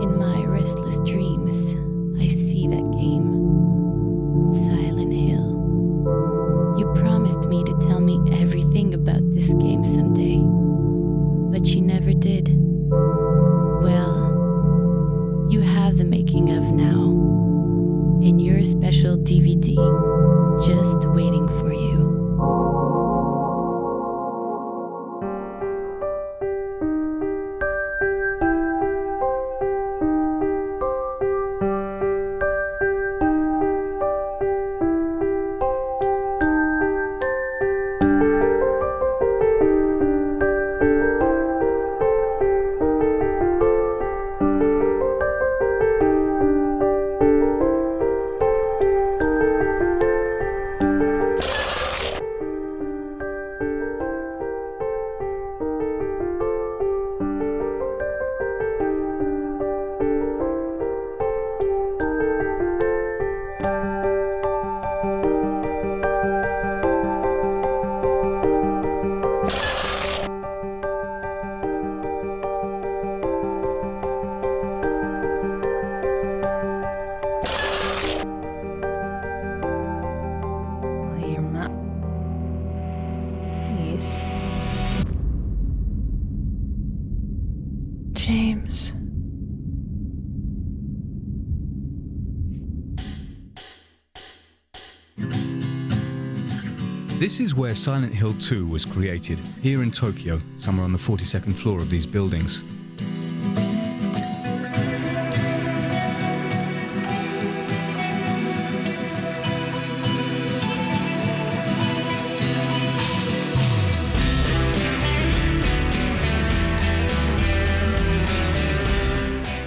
In my restless dreams, I see that game, Silent Hill. You promised me to tell me everything about this game someday, but you never did. Well, you have the making of now, in your special DVD, just waiting for you. James. This is where Silent Hill 2 was created, here in Tokyo, somewhere on the 42nd floor of these buildings.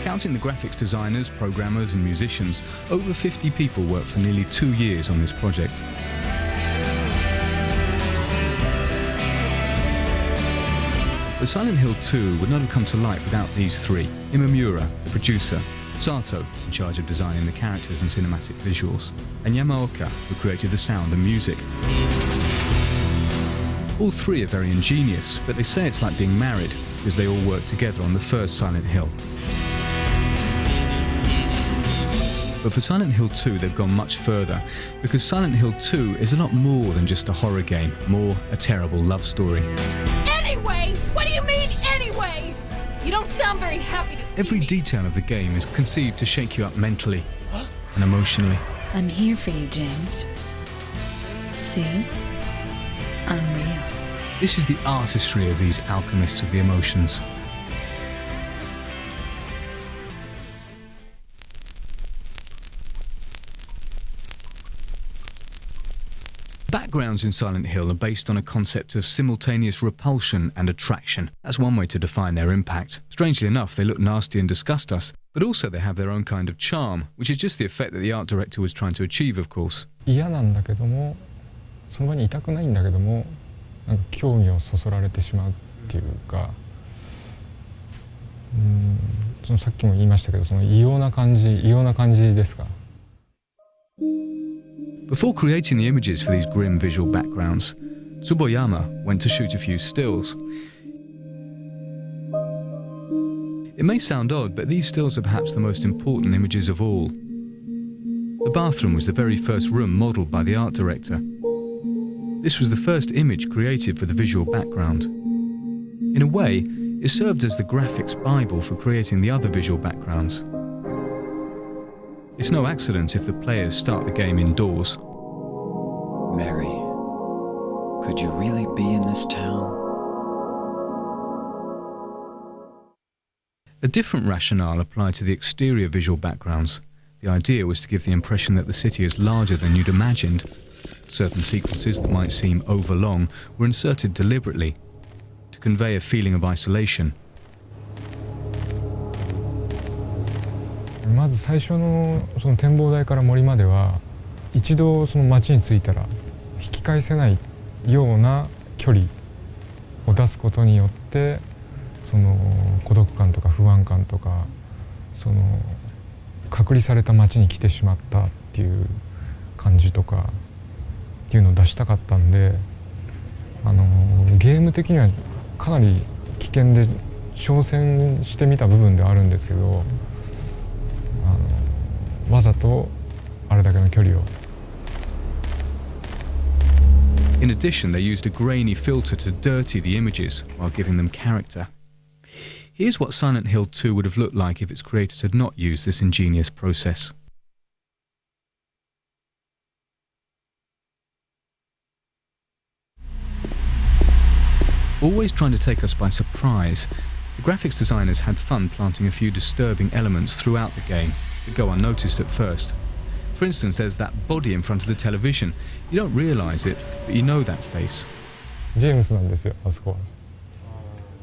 Counting the graphics designers, programmers and musicians, over 50 people worked for nearly 2 years on this project. But Silent Hill 2 would not have come to light without these three: Imamura, the producer, Sato, in charge of designing the characters and cinematic visuals, and Yamaoka, who created the sound and music. All three are very ingenious, but they say it's like being married, because they all worked together on the first Silent Hill. But for Silent Hill 2 they've gone much further, because Silent Hill 2 is a lot more than just a horror game, more a terrible love story. Anyway? What do you mean, anyway? You don't sound very happy to see Every me. detail of the game is conceived to shake you up mentally and emotionally. I'm here for you, James. See? I'm real. This is the artistry of these alchemists of the emotions. Backgrounds in Silent Hill are based on a concept of simultaneous repulsion and attraction. That's one way to define their impact. Strangely enough, they look nasty and disgust us, but also they have their own kind of charm, which is just the effect that the art director was trying to achieve, of course. 嫌なんだけども、その場にいたくないんだけども、なんか興味をそそられてしまうっていうか、そのさっきも言いましたけど、その異様な感じですか。Before creating the images for these grim visual backgrounds, Tsuboyama went to shoot a few stills. It may sound odd, but these stills are perhaps the most important images of all. The bathroom was the very first room modelled by the art director. This was the first image created for the visual background. In a way, it served as the graphics Bible for creating the other visual backgrounds. It's no accident if the players start the game indoors. Mary, could you really be in this town? A different rationale applied to the exterior visual backgrounds. The idea was to give the impression that the city is larger than you'd imagined. Certain sequences that might seem overlong were inserted deliberately to convey a feeling of isolation. まず最初のその展望台から森までは、一度その街に着いたら引き返せないような距離を出すことによって、その孤独感とか不安感とか、その隔離された街に来てしまったっていう感じとかっていうのを出したかったんで、ゲーム的にはかなり危険で挑戦してみた部分ではあるんですけど、わざとあれだけの距離を。 In addition, they used a grainy filter to dirty the images while giving them character. Here's what Silent Hill 2 would have looked like if its creators had not used this ingenious process. Always trying to take us by surprise, the graphics designers had fun planting a few disturbing elements throughout the game that go unnoticed at first. For instance, there's that body in front of the television. You don't realise it, but you know that face. ジェームスなんですよ、あそこは。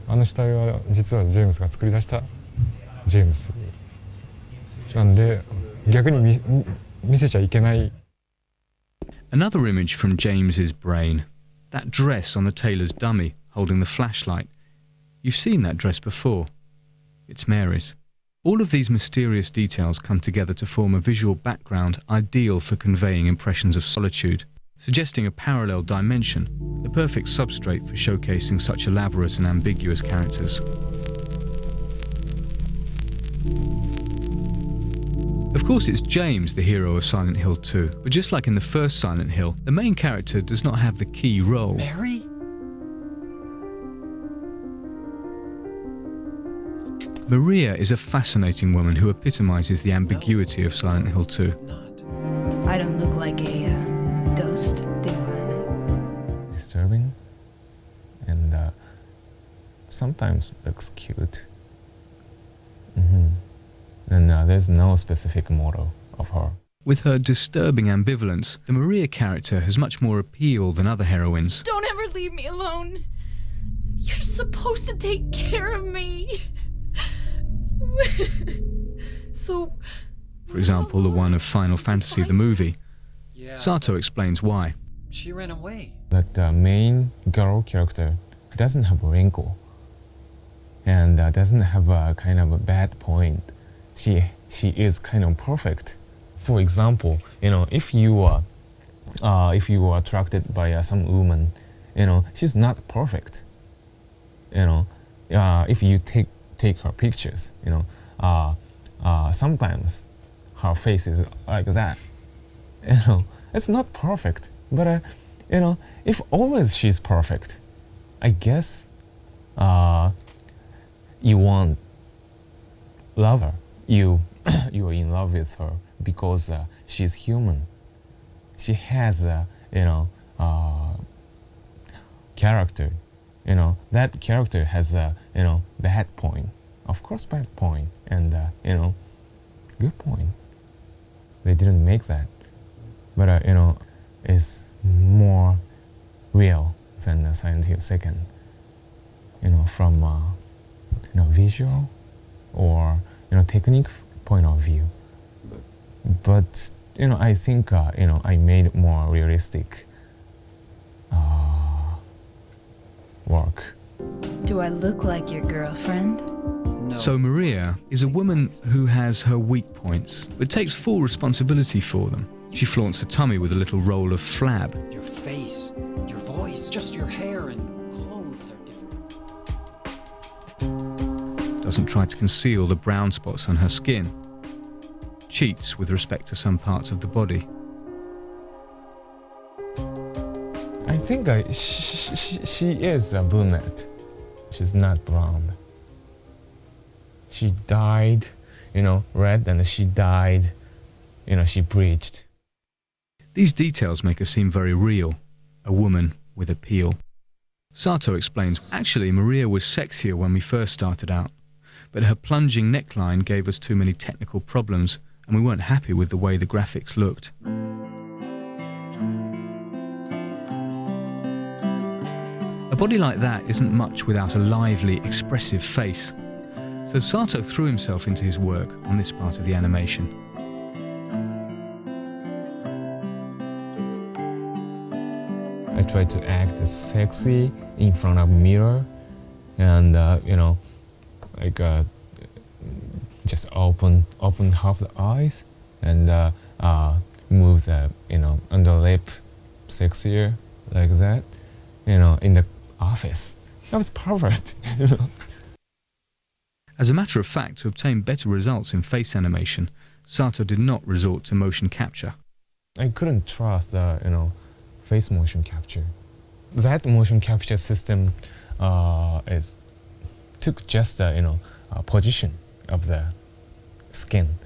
あの死体は実はジェームスが作り出したジェームスなんで、逆に見せちゃいけない。 Another image from James's brain. That dress on the tailor's dummy, holding the flashlight. You've seen that dress before. It's Mary's. All of these mysterious details come together to form a visual background ideal for conveying impressions of solitude, suggesting a parallel dimension, the perfect substrate for showcasing such elaborate and ambiguous characters. Of course, it's James, the hero of Silent Hill 2, but just like in the first Silent Hill, the main character does not have the key role. Mary? Maria is a fascinating woman who epitomizes the ambiguity of Silent Hill 2. I don't look like a ghost, do I? Disturbing and sometimes looks cute. And there's no specific model of her. With her disturbing ambivalence, the Maria character has much more appeal than other heroines. Don't ever leave me alone. You're supposed to take care of me. So... For example, the one of Final Fantasy the movie. Yeah. Sato explains why. She ran away. But the main girl character doesn't have a wrinkle and doesn't have a kind of a bad point. She is kind of perfect. For example, if you are attracted by some woman, she's not perfect. If you take her pictures, sometimes her face is like that. It's not perfect, but if always she's perfect, I guess you won't love her. You are in love with her because she's human. She has character. That character has a bad point. Of course, bad point and good point. They didn't make that, but it's more real than Silent Hill 2nd. From visual or technique point of view. But I think I made it more realistic work. Do I look like your girlfriend? No. So Maria is a woman who has her weak points, but takes full responsibility for them. She flaunts her tummy with a little roll of flab. Your face, your voice, just your hair and clothes are different. Doesn't try to conceal the brown spots on her skin. Cheats with respect to some parts of the body. I think she is a brunette. She's not blonde. She dyed, red, and she dyed, she bleached. These details make her seem very real, a woman with appeal. Sato explains, actually Maria was sexier when we first started out, but her plunging neckline gave us too many technical problems and we weren't happy with the way the graphics looked. A body like that isn't much without a lively, expressive face. So Sato threw himself into his work on this part of the animation. I tried to act sexy in front of a mirror and, just open half the eyes and move the, under lip sexier like that. In the office. That was perfect. As a matter of fact, to obtain better results in face animation, Sato did not resort to motion capture. I couldn't trust the face motion capture. That motion capture system took just the position of the skin.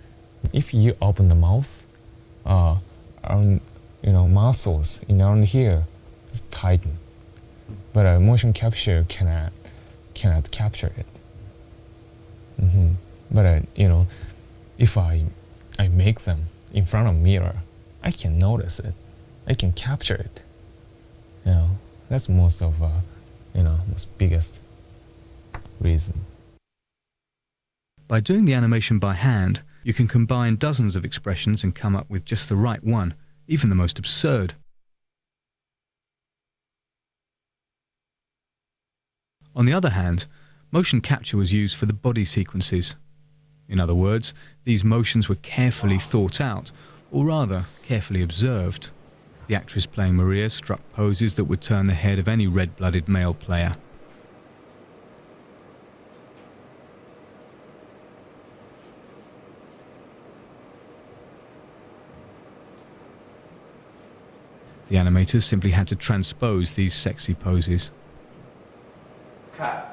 If you open the mouth, muscles around here is tighten, but a motion capture cannot capture it. But if I make them in front of mirror, I can notice it. I can capture it. That's most biggest reason. By doing the animation by hand, you can combine dozens of expressions and come up with just the right one, even the most absurd. On the other hand, motion capture was used for the body sequences. In other words, these motions were carefully thought out, or rather, carefully observed. The actress playing Maria struck poses that would turn the head of any red-blooded male player. The animators simply had to transpose these sexy poses. Cut.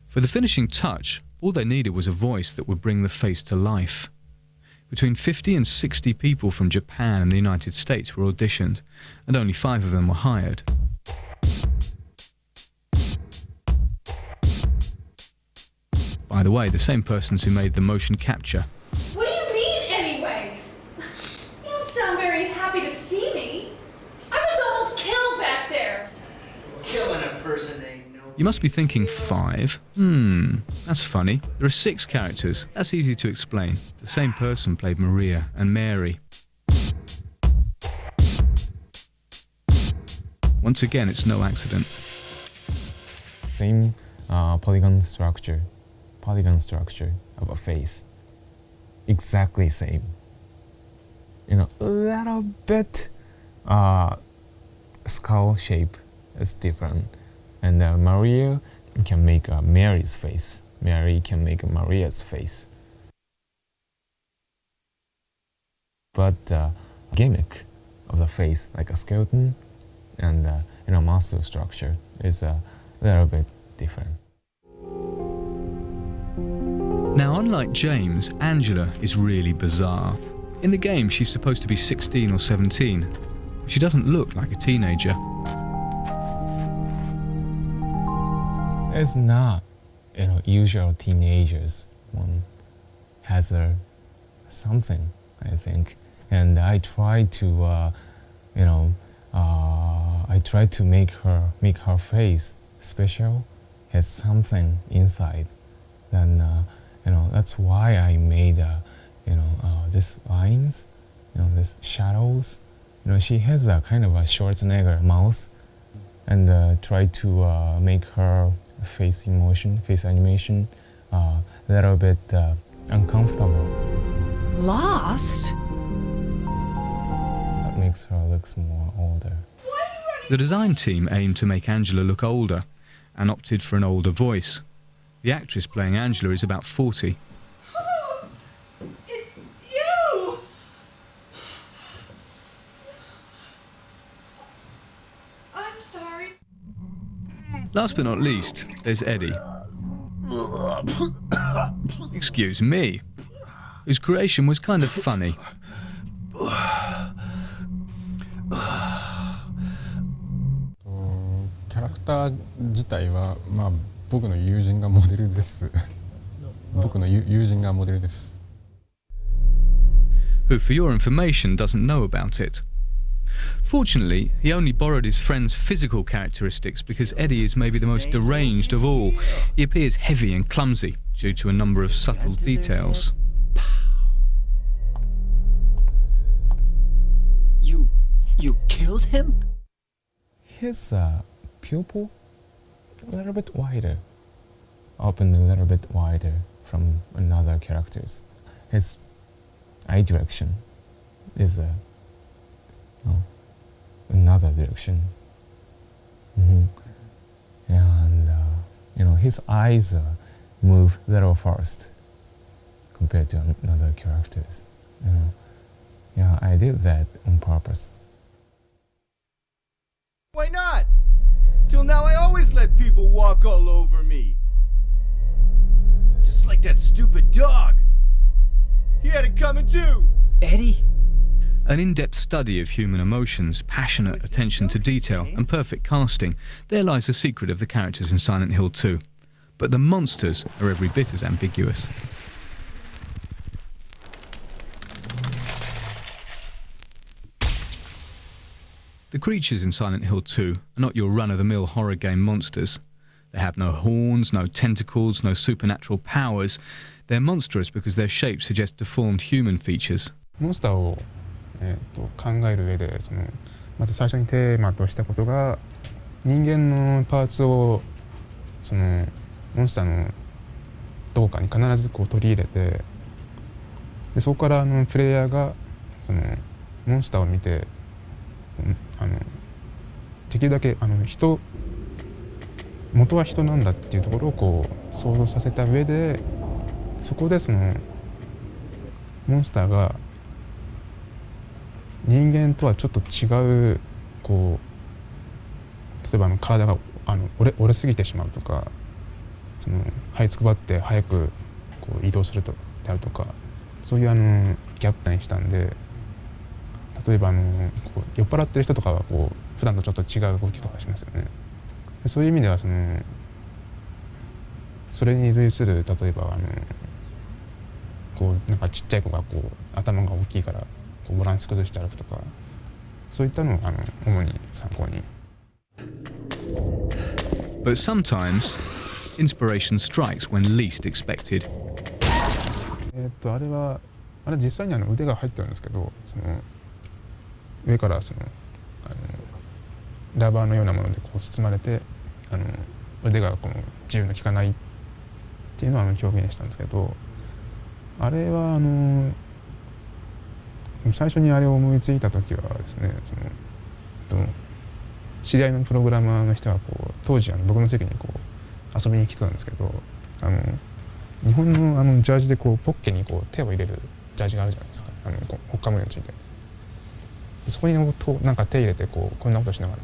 For the finishing touch, all they needed was a voice that would bring the face to life. Between 50 and 60 people from Japan and the United States were auditioned, and only 5 of them were hired. By the way, the same persons who made the motion capture. What do you mean, anyway? You don't sound very happy to see me. I was almost killed back there. Killing a person ain't no... You must be thinking 5? That's funny. There are 6 characters. That's easy to explain. The same person played Maria and Mary. Once again, it's no accident. Same polygon structure of a face. Exactly same. A little bit skull shape is different. And Maria can make Mary's face. Mary can make Maria's face. But gimmick of the face, like a skeleton and muscle structure, is a little bit different. Now, unlike James, Angela is really bizarre. In the game, she's supposed to be 16 or 17. She doesn't look like a teenager. It's not, usual teenagers. One has something, I think, and I try to, make her face special, has something inside. Then, that's why I made, these lines, these shadows. She has a kind of a Schwarzenegger mouth, and try to make her face animation, a little bit uncomfortable. Lost? That makes her look more older. The design team aimed to make Angela look older and opted for an older voice. The actress playing Angela is about 40. It's you! I'm sorry. Last but not least, there's Eddie. Excuse me. Whose creation was kind of funny. Who, for your information, doesn't know about it. Fortunately, he only borrowed his friend's physical characteristics because Eddie is maybe the most deranged of all. He appears heavy and clumsy due to a number of subtle details. You killed him? His pupil a little bit wider, opened a little bit wider from another characters. His eye direction is another direction. And his eyes move a little fast compared to another characters. Yeah, I did that on purpose. Why not? Till now I always let people walk all over me. Just like that stupid dog. He had it coming too. Eddie? An in-depth study of human emotions, passionate attention to detail, and perfect casting, there lies the secret of the characters in Silent Hill 2. But the monsters are every bit as ambiguous. The creatures in Silent Hill 2 are not your run-of-the-mill horror game monsters. They have no horns, no tentacles, no supernatural powers. They're monstrous because their shapes suggest deformed human features. モンスターを、考える上でまず最初にテーマとしたことが人間のパーツをモンスターのどこかに必ず取り入れてでそこからプレイヤーがモンスターを見てできるだけ元は人なんだっていうところを想像させた上でそこでモンスターが人間とはちょっと違う例えば体が折れすぎてしまうとか這いつくばって早く移動するであるとかそういうギャップにしたんで例えば酔っ払ってる人とかは普段とちょっと違う動きとかしますよね。そういう意味ではそれに類する例えばなんかちっちゃい子が頭が大きいからバランス崩して歩くとかそういったのを主に参考に。But sometimes inspiration strikes when least expected. あれ実際に腕が入ってるんですけど上からラバーのようなもので包まれて腕が自由の利かないっていうのは表現したんですけどあれは最初にあれを思いついた時はですね知り合いのプログラマーの人が当時僕の席に遊びに来てたんですけど日本のジャージでポッケに手を入れるジャージがあるじゃないですかほっかむようについてるそこになんか手入れてこんなことしながら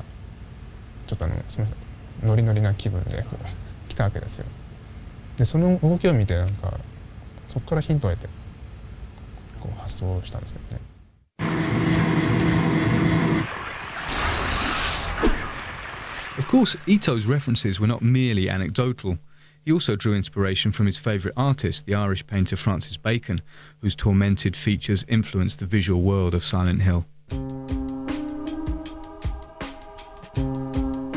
ちょっとすみませんノリノリな気分で来たわけですよ。でその動きを見てなんかそこからヒントを得て発想したんですけどね。Of course, Ito's references were not merely anecdotal. He also drew inspiration from his favourite artist, the Irish painter Francis Bacon, whose tormented features influenced the visual world of Silent Hill.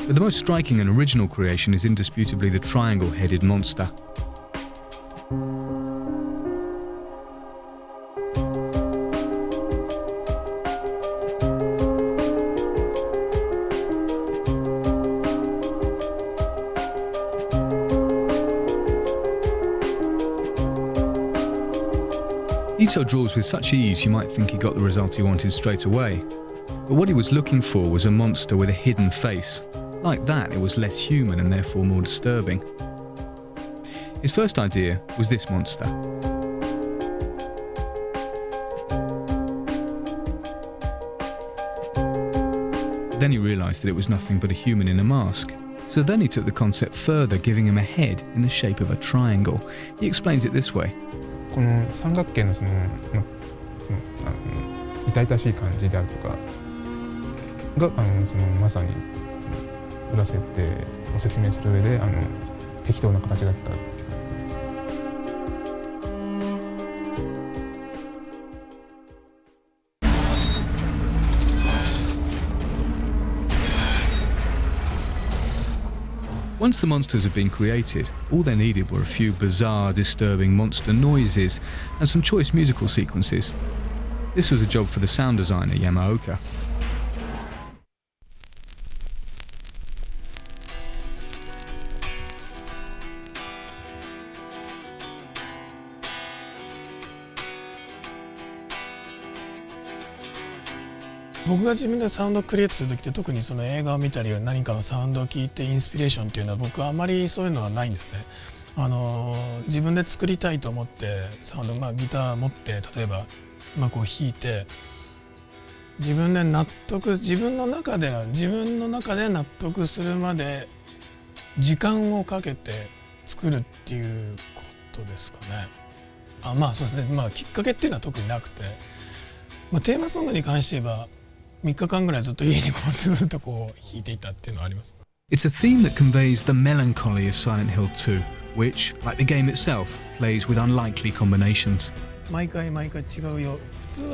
But the most striking and original creation is indisputably the triangle-headed monster. Ito draws with such ease you might think he got the result he wanted straight away. But what he was looking for was a monster with a hidden face. Like that, it was less human and therefore more disturbing. His first idea was this monster. Then he realised that it was nothing but a human in a mask. So then he took the concept further, giving him a head in the shape of a triangle. He explains it this way. この三角形の痛々しい感じであるとかがまさに裏設定を説明する上で適当な形だったっていう。Once the monsters had been created, all they needed were a few bizarre, disturbing monster noises and some choice musical sequences. This was a job for the sound designer Yamaoka. 僕が自分でサウンドをクリエイトする時って、特にその映画を見たり何かのサウンドを聞いてインスピレーションっていうのは僕はあまりそういうのはないんですね。自分で作りたいと思ってサウンド、ギター持って例えば、こう弾いて自分の中で納得するまで時間をかけて作るっていうことですかね。そうですね。きっかけっていうのは特になくて、テーマソングに関して言えば3日間ぐらいずっと家にずっと弾いていたっていうのはあります。 It's a theme that conveys the melancholy of Silent Hill 2, which, like the game itself, plays with unlikely combinations. 毎回違うよ。普通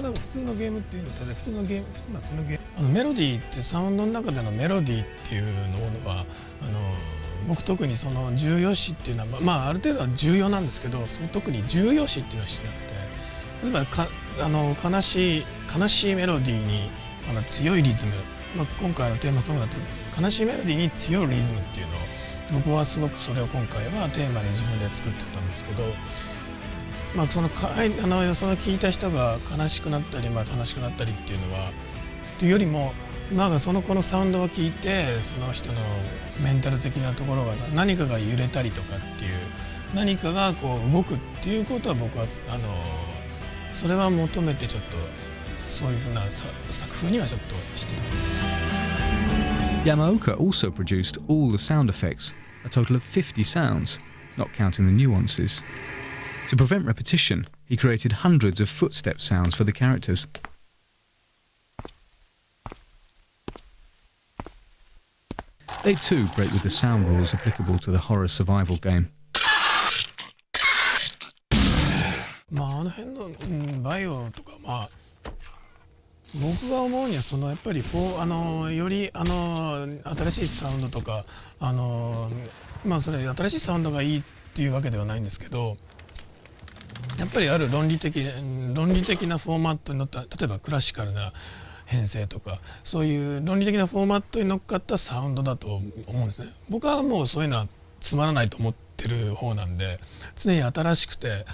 のゲームっていうのと普通のゲーム、メロディーってサウンドの中でのメロディーっていうのは僕特にその重要視っていうのは、ある程度は重要なんですけど、特に重要視っていうのはしてなくて、例えば悲しいメロディーに強いリズム、今回のテーマソングだと悲しいメロディーに強いリズムっていうのを僕はすごくそれを今回はテーマに自分で作ってたんですけど、その聞いた人が悲しくなったり、楽しくなったりっていうのはというよりも、このサウンドを聞いてその人のメンタル的なところが何かが揺れたりとかっていう、何かが動くっていうことは僕はそれは求めてちょっとそういうふうな作風にはちょっとしています。Yamaoka also produced all the sound effects, a total of 50 sounds, not counting the nuances. To prevent repetition, he created hundreds of footstep sounds for the characters. They too break with the sound rules applicable to the horror survival game. あの辺の、バイオとか僕が思うにはやっぱりより新しいサウンドとかそれ新しいサウンドがいいっていうわけではないんですけど、やっぱりある論理的なフォーマットに乗った、例えばクラシカルな編成とかそういう論理的なフォーマットに乗っかったサウンドだと思うんですね。僕はもうそういうのはつまらないと思ってる方なんで、常に新しくて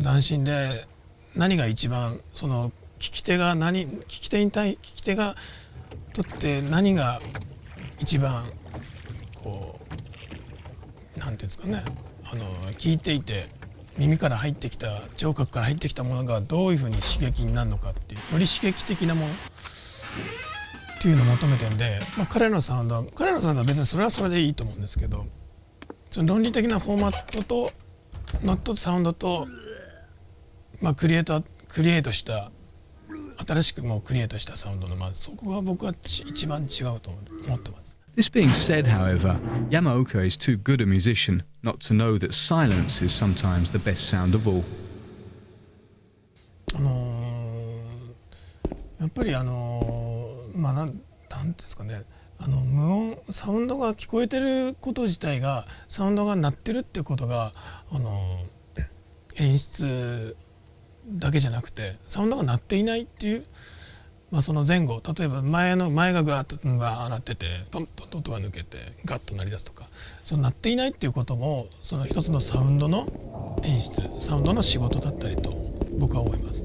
斬新で、何が一番その聞き手がとって何が一番なんていうんですかね、聞いていて耳から入ってきた、聴覚から入ってきたものがどういうふうに刺激になるのかっていう、より刺激的なものっていうのを求めてるんで、彼のサウンドは別にそれはそれでいいと思うんですけど、その論理的なフォーマットとノットサウンドと、クリエイトした新しくクリエイトしたサウンドの、そこが僕は一番違うと思ってます。This being said, however, Yamaoka is too good a musician not to know that silence is sometimes the best sound of all. やっぱりなんですかね、無音サウンドが聞こえてること自体が、サウンドが鳴ってるってことが演出だけじゃなくて、サウンドが鳴っていないっていう、その前後、例えば前がガーッと鳴ってて、ポンと音が抜けてガッと鳴り出すとか、その鳴っていないっていうこともその一つのサウンドの演出、サウンドの仕事だったりと僕は思います。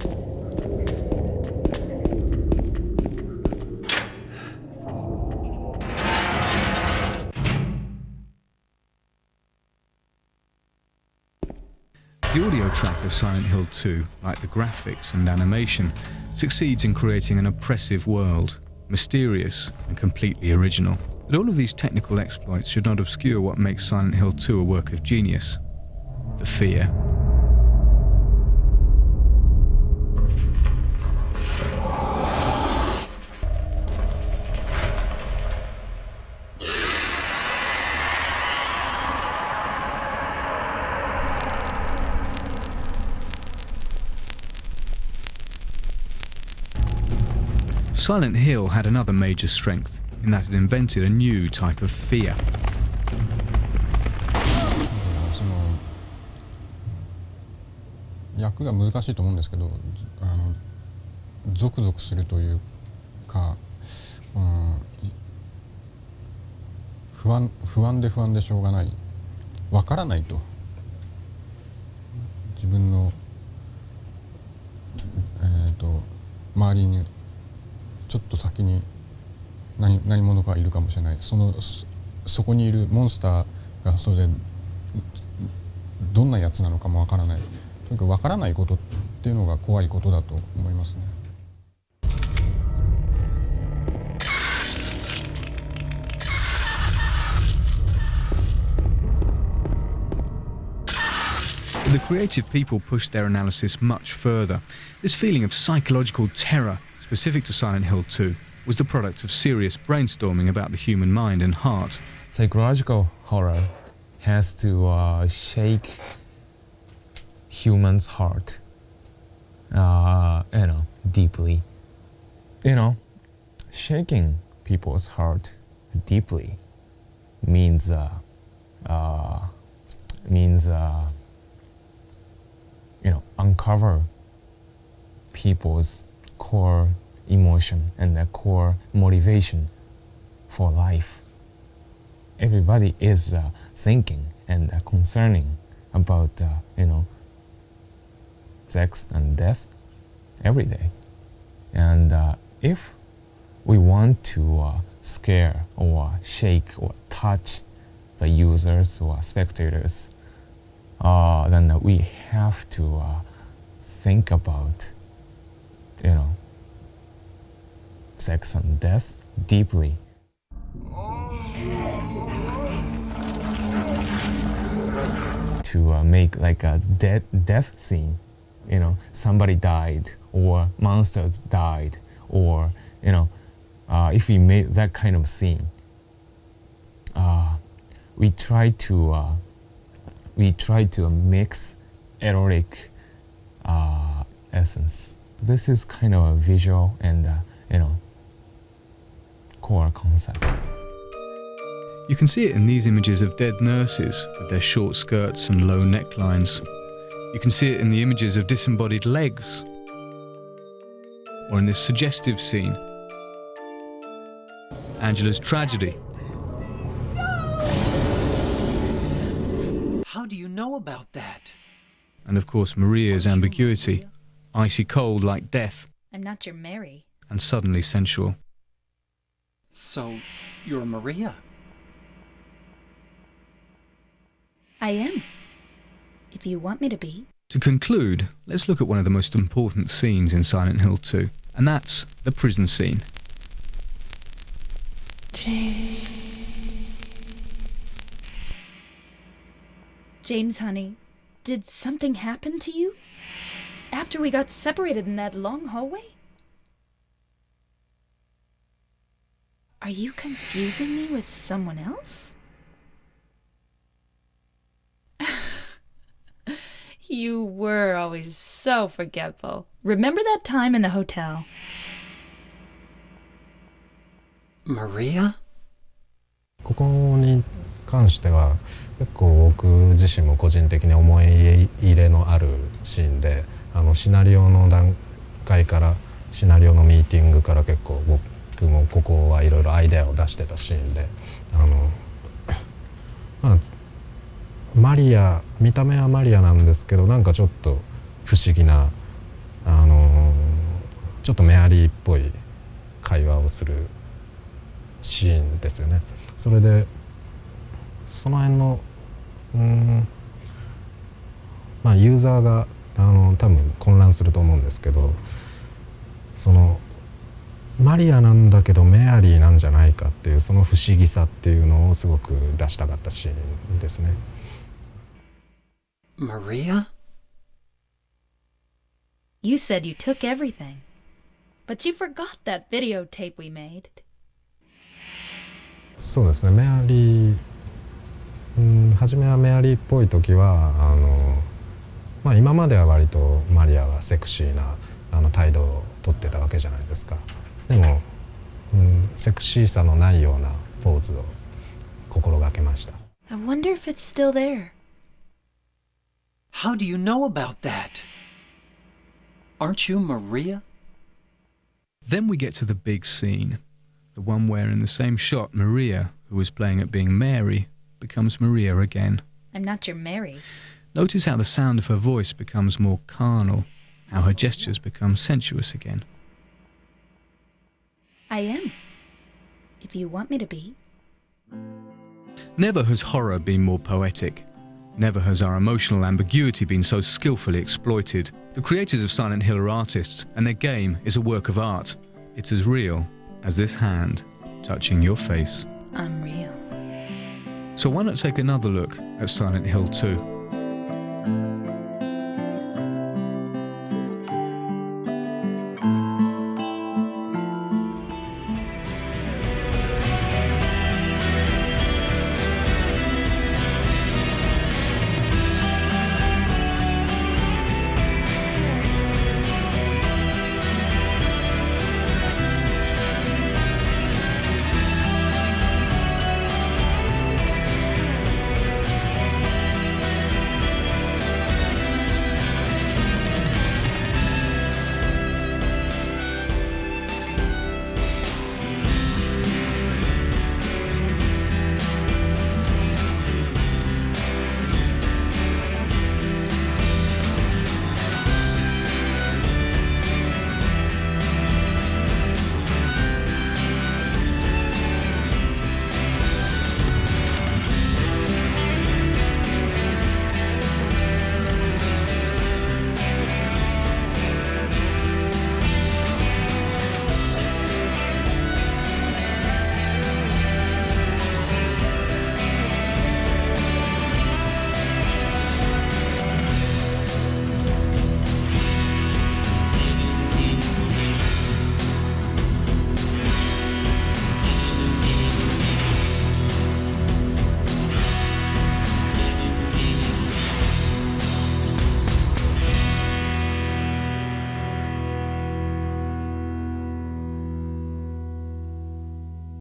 The audio track of Silent Hill 2, like the graphics and animation, succeeds in creating an oppressive world, mysterious and completely original. But all of these technical exploits should not obscure what makes Silent Hill 2 a work of genius: the fear. Silent Hill had another major strength in that it invented a new type of fear. 役が難しいと思うんですけど、ゾクゾクするというか、不安でしょうがない、わからないと、自分の周りにちょっと先に何者かいるかもしれない。そこにいるモンスターがそれでどんなやつなのかもわからない。とにかくわからないことっていうのが怖いことだと思いますね。The creative people pushed their analysis much further. This feeling of psychological terror, specific to Silent Hill 2, was the product of serious brainstorming about the human mind and heart. Psychological horror has to shake human's heart, deeply. Shaking people's heart deeply means uncover people's core emotion and their core motivation for life. Everybody is thinking and concerning about sex and death every day. And if we want to scare or shake or touch the users or spectators, then we have to think about, sex and death deeply. To make like a death scene, somebody died or monsters died, or if we made that kind of scene, we try to mix erotic essence. This is kind of a visual and core concept. You can see it in these images of dead nurses with their short skirts and low necklines. You can see it in the images of disembodied legs, or in this suggestive scene, Angela's tragedy. How do you know about that? And of course Maria's ambiguity, icy cold like death, I'm not your Mary. and suddenly sensual. So, you're Maria? I am. If you want me to be. To conclude, let's look at one of the most important scenes in Silent Hill 2, and that's the prison scene. James, honey, did something happen to you? After we got separated in that long hallway? Are you confusing me with someone else? You were always so forgetful. Remember that time in the hotel? Maria? ここに関しては結構僕自身も個人的に思い入れのあるシーンで、シナリオの段階からシナリオのミーティングから結構僕もここはいろいろアイデアを出してたシーンで、マリア、見た目はマリアなんですけど、なんかちょっと不思議な、ちょっとメアリーっぽい会話をするシーンですよね。それでその辺のユーザーが多分混乱すると思うんですけど、そのマリアなんだけどメアリーなんじゃないかっていうその不思議さっていうのをすごく出したかったシーンですね。Maria? You said you took everything, but you forgot that videotape we made. そうですね、メアリー、初めはメアリーっぽい時は今までは割とマリアはセクシーな態度をとってたわけじゃないですか。でも、セクシーさのないようなポーズを心がけました。I wonder if it's still there. How do you know about that? Aren't you Maria? Then we get to the big scene, the one where in the same shot Maria, who was playing at being Mary, becomes Maria again. I'm not your Mary. Notice how the sound of her voice becomes more carnal, how her gestures become sensuous again. I am. If you want me to be. Never has horror been more poetic. Never has our emotional ambiguity been so skillfully exploited. The creators of Silent Hill are artists, and their game is a work of art. It's as real as this hand touching your face. I'm real. So why not take another look at Silent Hill 2?